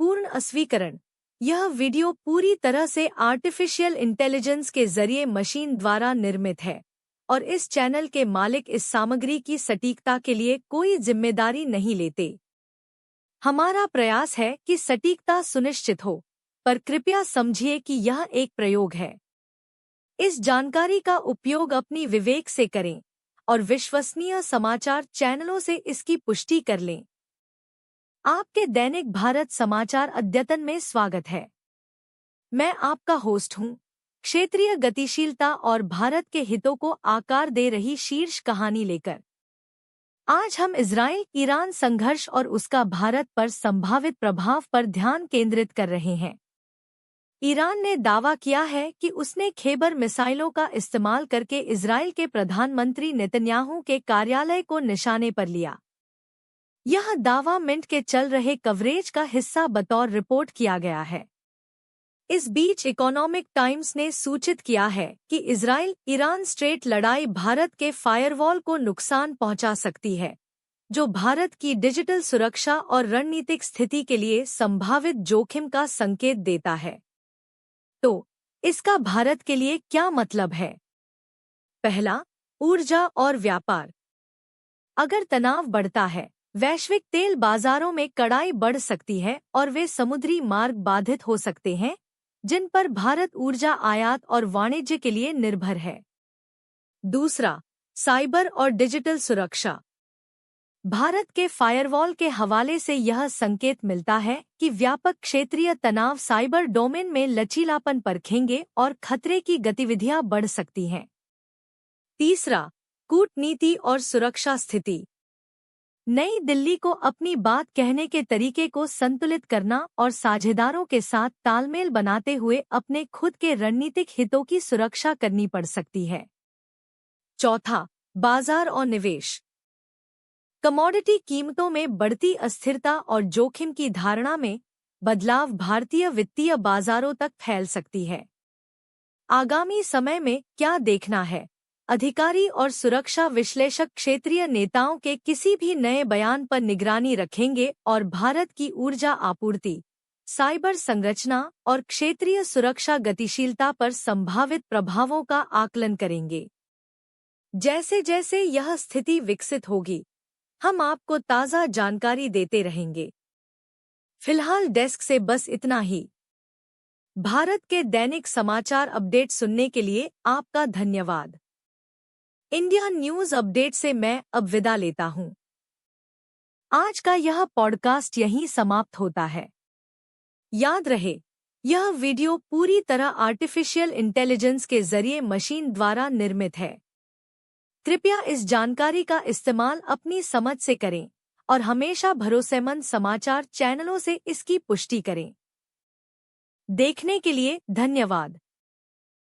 पूर्ण अस्वीकरण। यह वीडियो पूरी तरह से आर्टिफिशियल इंटेलिजेंस के जरिए मशीन द्वारा निर्मित है और इस चैनल के मालिक इस सामग्री की सटीकता के लिए कोई जिम्मेदारी नहीं लेते। हमारा प्रयास है कि सटीकता सुनिश्चित हो, पर कृपया समझिए कि यह एक प्रयोग है। इस जानकारी का उपयोग अपनी विवेक से करें और विश्वसनीय समाचार चैनलों से इसकी पुष्टि कर लें। आपके दैनिक भारत समाचार अद्यतन में स्वागत है। मैं आपका होस्ट हूं, क्षेत्रीय गतिशीलता और भारत के हितों को आकार दे रही शीर्ष कहानी लेकर। आज हम इजराइल ईरान संघर्ष और उसका भारत पर संभावित प्रभाव पर ध्यान केंद्रित कर रहे हैं। ईरान ने दावा किया है कि उसने खैबर मिसाइलों का इस्तेमाल करके इजराइल के प्रधानमंत्री नेतन्याहू के कार्यालय को निशाने पर लिया। यह दावा मिंट के चल रहे कवरेज का हिस्सा बतौर रिपोर्ट किया गया है। इस बीच इकोनॉमिक टाइम्स ने सूचित किया है कि इजराइल ईरान स्ट्रेट लड़ाई भारत के फायरवॉल को नुकसान पहुंचा सकती है, जो भारत की डिजिटल सुरक्षा और रणनीतिक स्थिति के लिए संभावित जोखिम का संकेत देता है। तो इसका भारत के लिए क्या मतलब है? पहला, ऊर्जा और व्यापार। अगर तनाव बढ़ता है, वैश्विक तेल बाजारों में कड़ाई बढ़ सकती है और वे समुद्री मार्ग बाधित हो सकते हैं, जिन पर भारत ऊर्जा आयात और वाणिज्य के लिए निर्भर है। दूसरा, साइबर और डिजिटल सुरक्षा। भारत के फायरवॉल के हवाले से यह संकेत मिलता है कि व्यापक क्षेत्रीय तनाव साइबर डोमेन में लचीलापन परखेंगे और खतरे की गतिविधियां बढ़ सकती हैं। तीसरा, कूटनीति और सुरक्षा स्थिति। नई दिल्ली को अपनी बात कहने के तरीके को संतुलित करना और साझेदारों के साथ तालमेल बनाते हुए अपने खुद के रणनीतिक हितों की सुरक्षा करनी पड़ सकती है। चौथा, बाजार और निवेश। कमोडिटी कीमतों में बढ़ती अस्थिरता और जोखिम की धारणा में बदलाव भारतीय वित्तीय बाजारों तक फैल सकती है। आगामी समय में क्या देखना है? अधिकारी और सुरक्षा विश्लेषक क्षेत्रीय नेताओं के किसी भी नए बयान पर निगरानी रखेंगे और भारत की ऊर्जा आपूर्ति, साइबर संरचना और क्षेत्रीय सुरक्षा गतिशीलता पर संभावित प्रभावों का आकलन करेंगे। जैसे जैसे यह स्थिति विकसित होगी, हम आपको ताज़ा जानकारी देते रहेंगे। फिलहाल डेस्क से बस इतना ही। भारत के दैनिक समाचार अपडेट सुनने के लिए आपका धन्यवाद। इंडिया न्यूज अपडेट से मैं अब विदा लेता हूं। आज का यह पॉडकास्ट यहीं समाप्त होता है। याद रहे, यह वीडियो पूरी तरह आर्टिफिशियल इंटेलिजेंस के जरिए मशीन द्वारा निर्मित है। कृपया इस जानकारी का इस्तेमाल अपनी समझ से करें और हमेशा भरोसेमंद समाचार चैनलों से इसकी पुष्टि करें। देखने के लिए धन्यवाद।